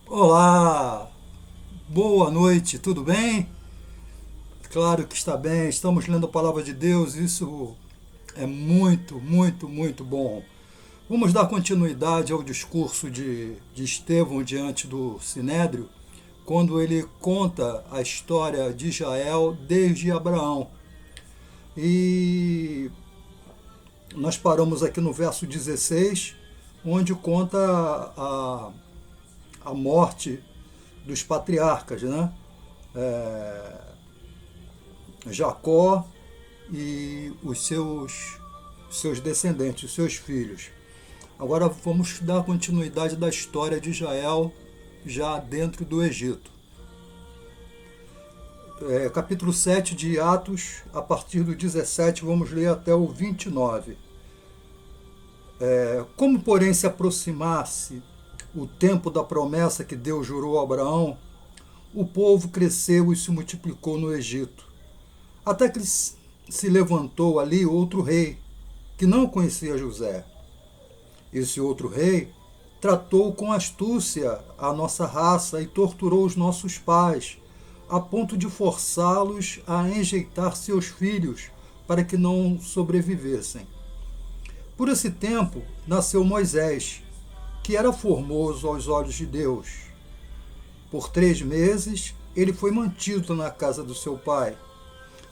Olá, boa noite, tudo bem? Claro que está bem, estamos lendo a palavra de Deus, isso é muito, muito, muito bom. Vamos dar continuidade ao discurso de Estevão diante do Sinédrio, quando ele conta a história de Israel desde Abraão. E nós paramos aqui no verso 16, onde conta a morte dos patriarcas, né? Jacó e os seus descendentes, os seus filhos. Agora vamos dar continuidade da história de Israel já dentro do Egito. Capítulo 7 de Atos, a partir do 17, vamos ler até o 29. Como, porém, se aproximasse o tempo da promessa que Deus jurou a Abraão, o povo cresceu e se multiplicou no Egito, até que se levantou ali outro rei, que não conhecia José. Esse outro rei tratou com astúcia a nossa raça e torturou os nossos pais, a ponto de forçá-los a enjeitar seus filhos para que não sobrevivessem. Por esse tempo nasceu Moisés, que era formoso aos olhos de Deus. Por 3 meses ele foi mantido na casa do seu pai.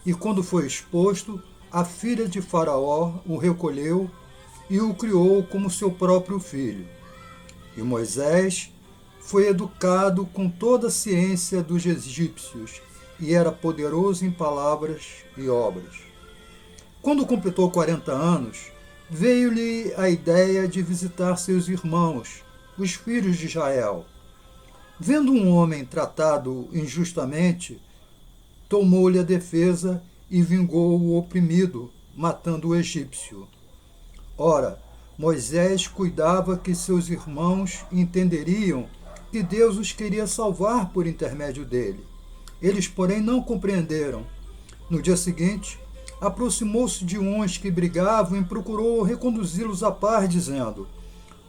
E quando foi exposto, a filha de Faraó o recolheu e o criou como seu próprio filho. E Moisés foi educado com toda a ciência dos egípcios e era poderoso em palavras e obras. Quando completou 40 anos, veio-lhe a ideia de visitar seus irmãos, os filhos de Israel. Vendo um homem tratado injustamente, tomou-lhe a defesa e vingou o oprimido, matando o egípcio. Ora, Moisés cuidava que seus irmãos entenderiam que Deus os queria salvar por intermédio dele. Eles, porém, não compreenderam. No dia seguinte, aproximou-se de uns que brigavam e procurou reconduzi-los à paz, dizendo: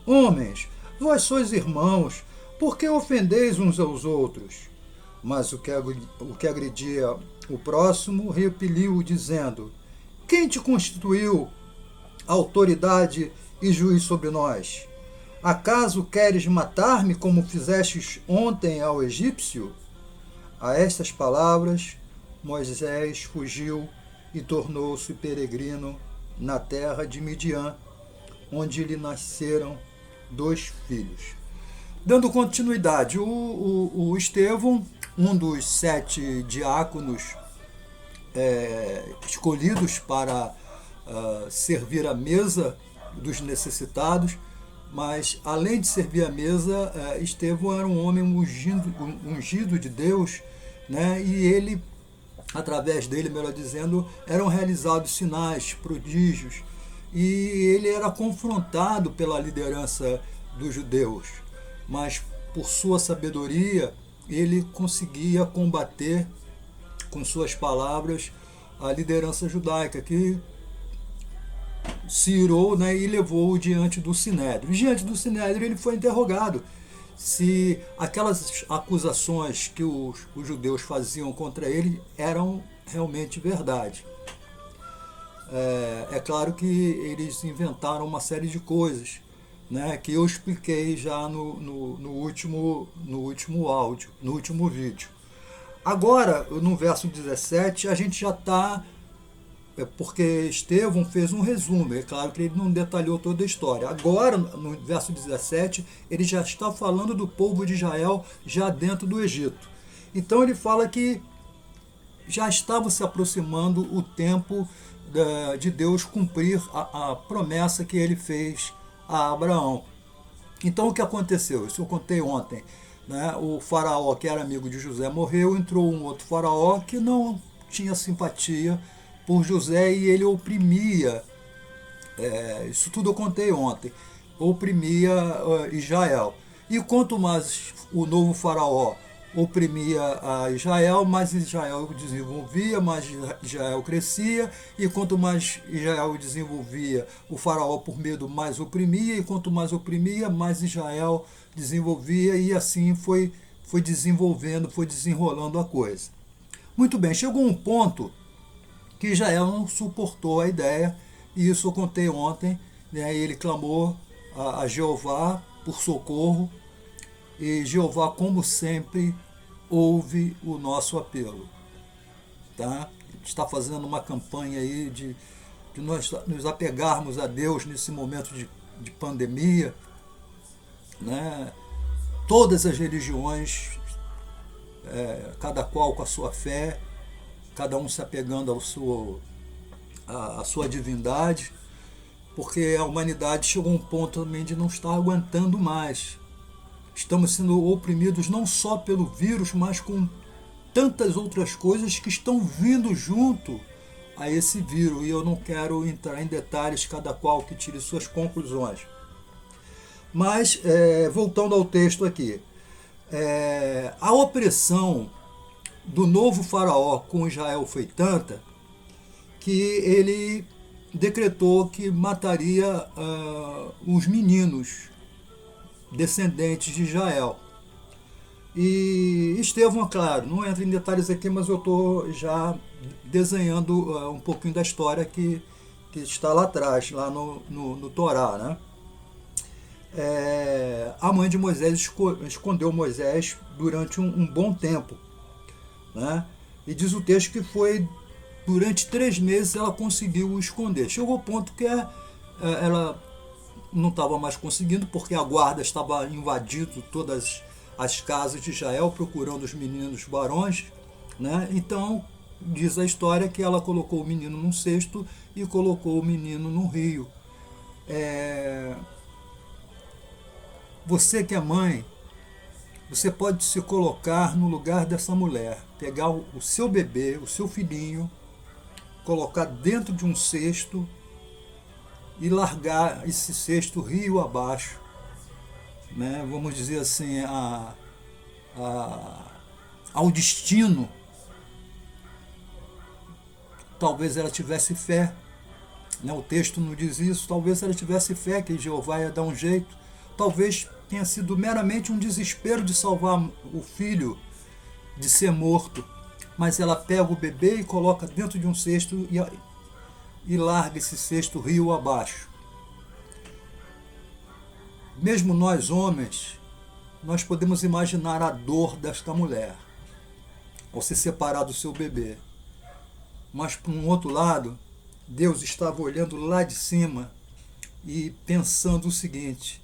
Homens, vós sois irmãos, por que ofendeis uns aos outros? Mas o que agredia o próximo repeliu-o, dizendo: Quem te constituiu autoridade e juiz sobre nós? Acaso queres matar-me como fizestes ontem ao egípcio? A estas palavras, Moisés fugiu e tornou-se peregrino na terra de Midian, onde lhe nasceram 2 filhos. Dando continuidade, o Estevão, um dos 7 diáconos escolhidos para servir a mesa dos necessitados, mas além de servir a mesa, Estevão era um homem ungido de Deus, né? E ele, através dele, melhor dizendo, eram realizados sinais, prodígios, e ele era confrontado pela liderança dos judeus, mas por sua sabedoria ele conseguia combater com suas palavras a liderança judaica, que se irou, né, e levou-o diante do Sinédrio. Diante do Sinédrio ele foi interrogado se aquelas acusações que os judeus faziam contra ele eram realmente verdade. É claro que eles inventaram uma série de coisas, né, que eu expliquei já no último áudio, no último vídeo. Agora, no verso 17, a gente já está. Porque Estevão fez um resumo, é claro que ele não detalhou toda a história. Agora, no verso 17, ele já está falando do povo de Israel já dentro do Egito. Então ele fala que já estava se aproximando o tempo de Deus cumprir a promessa que ele fez a Abraão. Então o que aconteceu? Isso eu contei ontem. Né? O faraó, que era amigo de José, morreu, entrou um outro faraó que não tinha simpatia por José e ele oprimia, isso tudo eu contei ontem, oprimia Israel. E quanto mais o novo faraó oprimia a Israel, mais Israel desenvolvia, mais Israel crescia, e quanto mais Israel desenvolvia, o faraó por medo mais oprimia, e quanto mais oprimia, mais Israel desenvolvia, e assim foi desenvolvendo, foi desenrolando a coisa. Muito bem, chegou um ponto que Israel não suportou a ideia, e isso eu contei ontem, né? Ele clamou a Jeová por socorro, e Jeová, como sempre, ouve o nosso apelo. Tá? Está fazendo uma campanha aí de nós nos apegarmos a Deus nesse momento de pandemia. Né? Todas as religiões, cada qual com a sua fé, cada um se apegando à sua divindade, porque a humanidade chegou a um ponto também de não estar aguentando mais. Estamos sendo oprimidos não só pelo vírus, mas com tantas outras coisas que estão vindo junto a esse vírus. E eu não quero entrar em detalhes, cada qual que tire suas conclusões. Mas, voltando ao texto aqui, a opressão do novo faraó com Israel foi tanta que ele decretou que mataria os meninos descendentes de Israel. E Estevão, claro, não entra em detalhes aqui, mas eu estou já desenhando um pouquinho da história que está lá atrás, lá no Torá, né? A mãe de Moisés escondeu Moisés durante um bom tempo, né? E diz o texto que foi durante 3 meses ela conseguiu o esconder. Chegou ao ponto que ela não estava mais conseguindo, porque a guarda estava invadindo todas as casas de Israel, procurando os meninos varões, né? Então, diz a história que ela colocou o menino num cesto e colocou o menino no rio. Você que é mãe, você pode se colocar no lugar dessa mulher, pegar o seu bebê, o seu filhinho, colocar dentro de um cesto e largar esse cesto rio abaixo, né? Vamos dizer assim, ao destino. Talvez ela tivesse fé, né? O texto não diz isso, talvez ela tivesse fé que Jeová ia dar um jeito, talvez tenha sido meramente um desespero de salvar o filho de ser morto, mas ela pega o bebê e coloca dentro de um cesto e larga esse cesto rio abaixo. Mesmo nós homens, nós podemos imaginar a dor desta mulher ao se separar do seu bebê. Mas, por um outro lado, Deus estava olhando lá de cima e pensando o seguinte: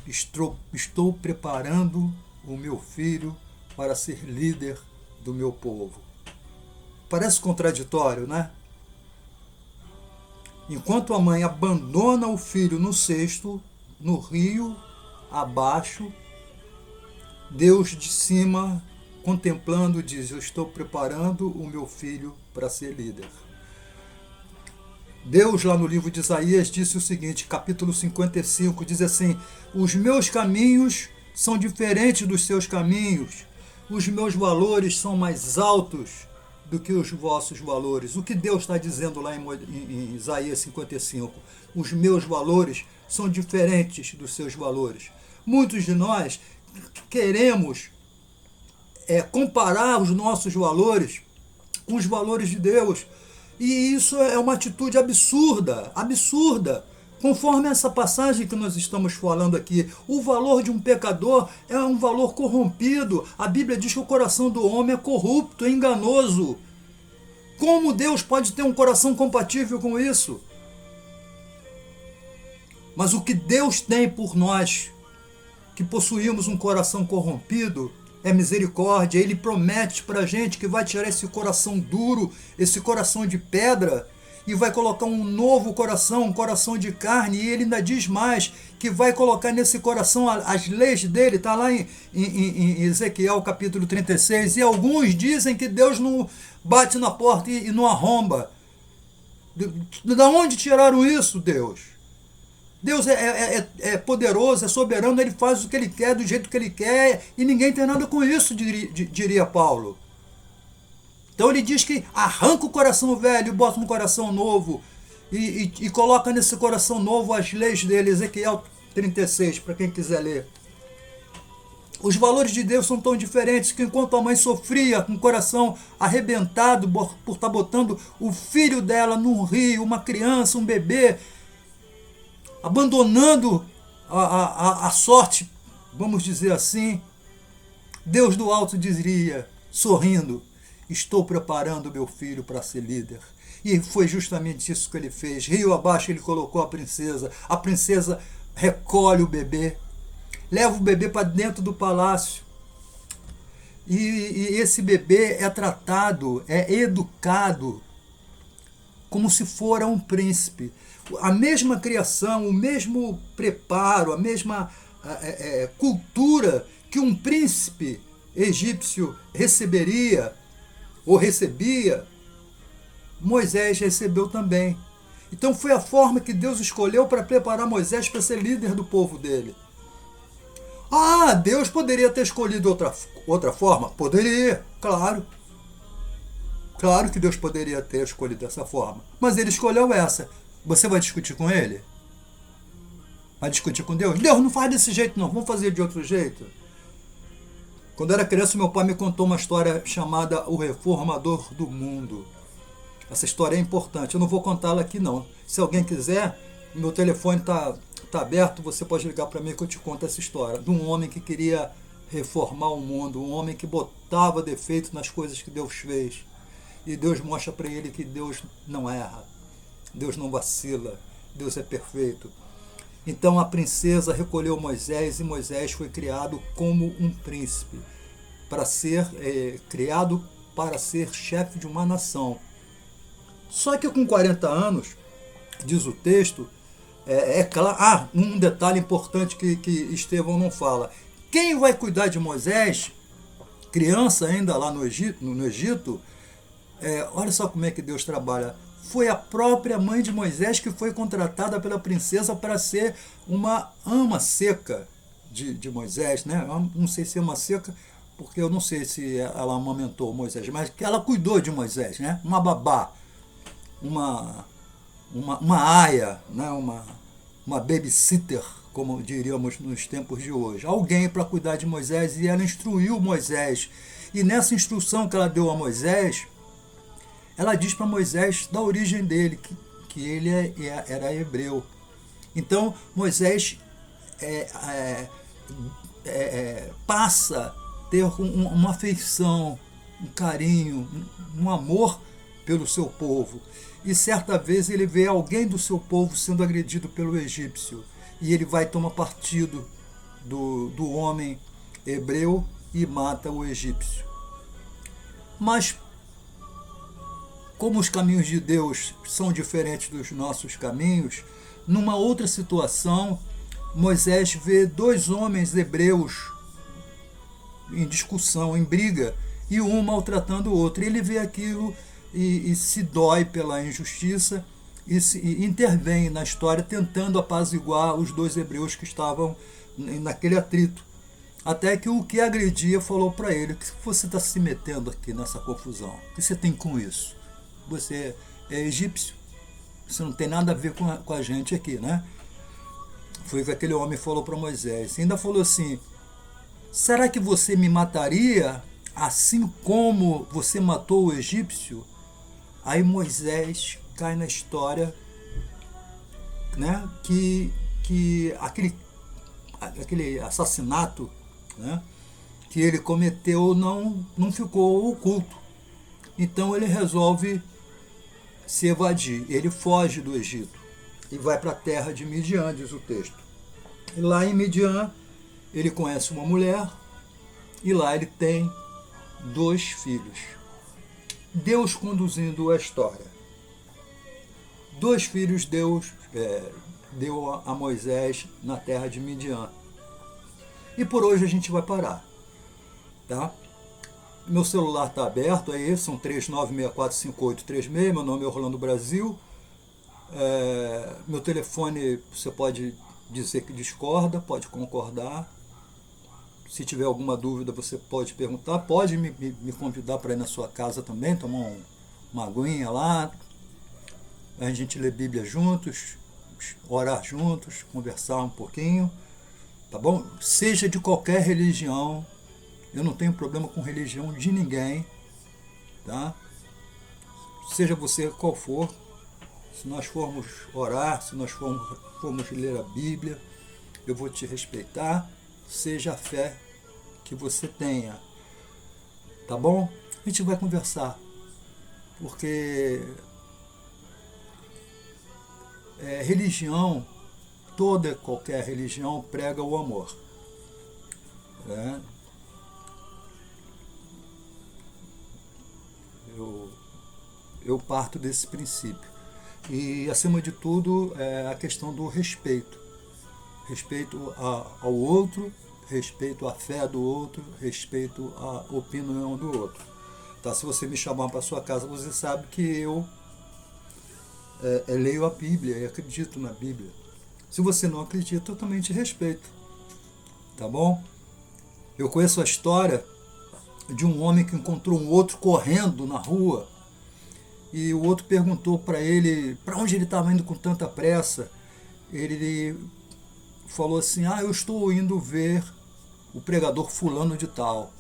estou preparando o meu filho para ser líder do meu povo. Parece contraditório, né? Enquanto a mãe abandona o filho no cesto, no rio abaixo, Deus de cima, contemplando, diz: eu estou preparando o meu filho para ser líder. Deus, lá no livro de Isaías, disse o seguinte, capítulo 55, diz assim: os meus caminhos são diferentes dos seus caminhos, os meus valores são mais altos do que os vossos valores. O que Deus está dizendo lá em Isaías 55? Os meus valores são diferentes dos seus valores. Muitos de nós queremos comparar os nossos valores com os valores de Deus. E isso é uma atitude absurda, absurda. Conforme essa passagem que nós estamos falando aqui, o valor de um pecador é um valor corrompido. A Bíblia diz que o coração do homem é corrupto, é enganoso. Como Deus pode ter um coração compatível com isso? Mas o que Deus tem por nós, que possuímos um coração corrompido, é misericórdia. Ele promete para a gente que vai tirar esse coração duro, esse coração de pedra, e vai colocar um novo coração, um coração de carne. E ele ainda diz mais, que vai colocar nesse coração as leis dele. Está lá em Ezequiel capítulo 36. E alguns dizem que Deus não bate na porta e não arromba. Da onde tiraram isso, Deus? Deus é poderoso, é soberano, ele faz o que ele quer, do jeito que ele quer, e ninguém tem nada com isso, diria Paulo. Então ele diz que arranca o coração velho e bota um coração novo, e coloca nesse coração novo as leis dele, Ezequiel 36, para quem quiser ler. Os valores de Deus são tão diferentes que enquanto a mãe sofria com o coração arrebentado por estar botando o filho dela num rio, uma criança, um bebê, abandonando a sorte, vamos dizer assim, Deus do alto diria, sorrindo, estou preparando meu filho para ser líder. E foi justamente isso que ele fez. Rio abaixo ele colocou a princesa recolhe o bebê, leva o bebê para dentro do palácio. E esse bebê é tratado, é educado como se fora um príncipe. A mesma criação, o mesmo preparo, a mesma cultura que um príncipe egípcio receberia ou recebia, Moisés recebeu também. Então foi a forma que Deus escolheu para preparar Moisés para ser líder do povo dele. Ah, Deus poderia ter escolhido outra forma? Poderia, claro. Claro que Deus poderia ter escolhido dessa forma. Mas ele escolheu essa. Você vai discutir com ele? Vai discutir com Deus? Deus, não faz desse jeito não, vamos fazer de outro jeito. Quando eu era criança, meu pai me contou uma história chamada O Reformador do Mundo. Essa história é importante, eu não vou contá-la aqui não. Se alguém quiser, meu telefone está aberto, você pode ligar para mim que eu te conto essa história. De um homem que queria reformar o mundo, um homem que botava defeito nas coisas que Deus fez. E Deus mostra para ele que Deus não erra, Deus não vacila, Deus é perfeito. Então a princesa recolheu Moisés e Moisés foi criado como um príncipe, para ser criado para ser chefe de uma nação. Só que com 40 anos, diz o texto, claro, um detalhe importante que Estevão não fala. Quem vai cuidar de Moisés, criança ainda lá no Egito, olha só como é que Deus trabalha. Foi a própria mãe de Moisés que foi contratada pela princesa para ser uma ama seca de Moisés, né? Não sei se é uma seca, porque eu não sei se ela amamentou Moisés, mas que ela cuidou de Moisés, né? Uma babá, uma aia, né? uma babysitter, como diríamos nos tempos de hoje. Alguém para cuidar de Moisés, e ela instruiu Moisés. E nessa instrução que ela deu a Moisés, ela diz para Moisés da origem dele, que ele era hebreu. Então Moisés passa a ter uma afeição, um carinho, um amor pelo seu povo. E certa vez ele vê alguém do seu povo sendo agredido pelo egípcio. E ele vai tomar partido do homem hebreu e mata o egípcio. Mas como os caminhos de Deus são diferentes dos nossos caminhos, numa outra situação, Moisés vê dois homens hebreus em discussão, em briga, e um maltratando o outro. Ele vê aquilo e se dói pela injustiça e intervém na história tentando apaziguar os dois hebreus que estavam naquele atrito. Até que o que agredia falou para ele: que você está se metendo aqui nessa confusão? O que você tem com isso? Você é egípcio, você não tem nada a ver com a gente aqui, né? Foi o que aquele homem falou para Moisés. E ainda falou assim: será que você me mataria assim como você matou o egípcio? Aí Moisés cai na história, né, que aquele assassinato, né, que ele cometeu não ficou oculto. Então ele resolve se evadir. Ele foge do Egito e vai para a terra de Midian, diz o texto. E lá em Midian ele conhece uma mulher e lá ele tem 2 filhos. Deus conduzindo a história. 2 filhos Deus deu a Moisés na terra de Midian. E por hoje a gente vai parar, tá? Meu celular está aberto, são 39645836, meu nome é Orlando Brasil. Meu telefone, você pode dizer que discorda, pode concordar. Se tiver alguma dúvida, você pode perguntar. Pode me convidar para ir na sua casa também, tomar uma aguinha lá. A gente ler Bíblia juntos, orar juntos, conversar um pouquinho. Tá bom? Seja de qualquer religião. Eu não tenho problema com religião de ninguém. Tá? Seja você qual for. Se nós formos orar, se nós formos ler a Bíblia, eu vou te respeitar. Seja a fé que você tenha, tá bom? A gente vai conversar, porque religião, toda qualquer religião prega o amor, né? Eu parto desse princípio. E, acima de tudo, a questão do respeito. Respeito ao outro, respeito à fé do outro, respeito à opinião do outro. Tá? Se você me chamar para sua casa, você sabe que eu leio a Bíblia e acredito na Bíblia. Se você não acredita, eu também te respeito. Tá bom? Eu conheço a história de um homem que encontrou um outro correndo na rua e o outro perguntou para ele para onde ele estava indo com tanta pressa. Ele falou assim: eu estou indo ver o pregador fulano de tal.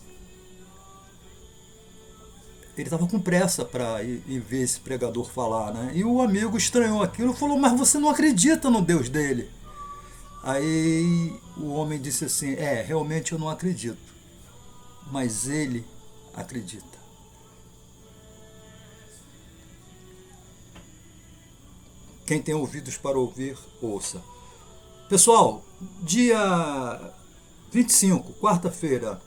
Ele estava com pressa para ir ver esse pregador falar, né? E o amigo estranhou aquilo e falou: mas você não acredita no Deus dele? Aí o homem disse assim: realmente eu não acredito, mas ele acredita. Quem tem ouvidos para ouvir, ouça. Pessoal, dia 25, quarta-feira,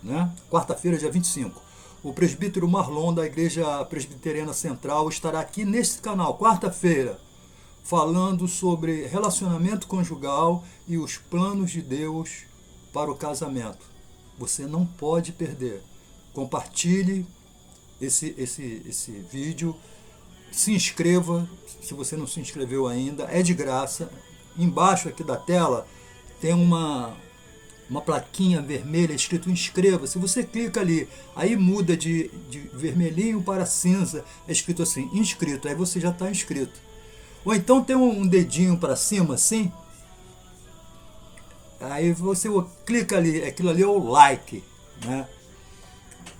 né? Quarta-feira, dia 25, o presbítero Marlon, da Igreja Presbiteriana Central, estará aqui neste canal, quarta-feira, falando sobre relacionamento conjugal e os planos de Deus para o casamento. Você não pode perder. Compartilhe esse vídeo. Se inscreva, se você não se inscreveu ainda, é de graça. Embaixo aqui da tela tem uma plaquinha vermelha escrito inscreva. Se você clica ali, aí muda de vermelhinho para cinza, é escrito assim, inscrito, aí você já está inscrito. Ou então tem um dedinho para cima assim, aí você clica ali, aquilo ali é o like, né?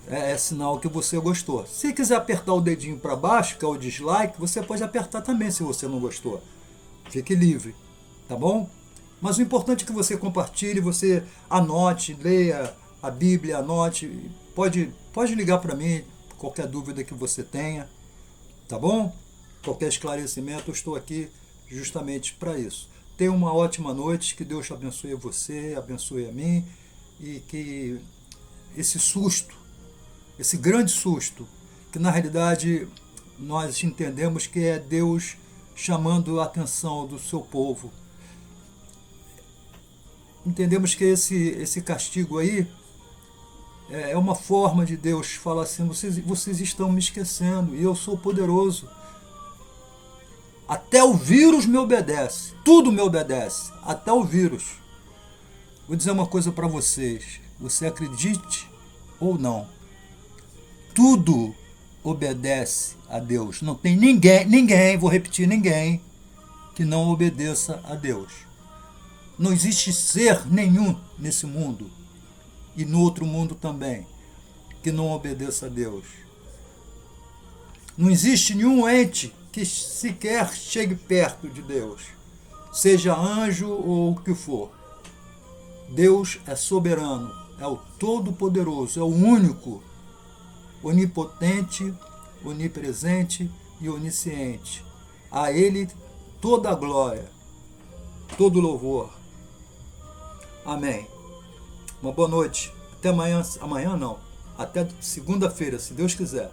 É sinal que você gostou. Se quiser apertar o dedinho para baixo, que é o dislike, você pode apertar também se você não gostou. Fique livre, tá bom? Mas o importante é que você compartilhe, você anote, leia a Bíblia, anote. Pode ligar para mim, qualquer dúvida que você tenha, tá bom? Qualquer esclarecimento, eu estou aqui justamente para isso. Tenha uma ótima noite, que Deus abençoe você, abençoe a mim, e que esse susto, esse grande susto, que na realidade nós entendemos que é Deus chamando a atenção do seu povo. Entendemos que esse castigo aí é uma forma de Deus falar assim: vocês estão me esquecendo e eu sou poderoso. Até o vírus me obedece, tudo me obedece, até o vírus. Vou dizer uma coisa para vocês, você acredite ou não, tudo obedece a Deus. Não tem ninguém, vou repetir, ninguém que não obedeça a Deus. Não existe ser nenhum nesse mundo e no outro mundo também que não obedeça a Deus. Não existe nenhum ente que sequer chegue perto de Deus, seja anjo ou o que for. Deus é soberano, é o Todo-Poderoso, é o único, onipotente, onipresente e onisciente. A Ele toda a glória, todo o louvor. Amém. Uma boa noite. Até amanhã não. Até segunda-feira, se Deus quiser.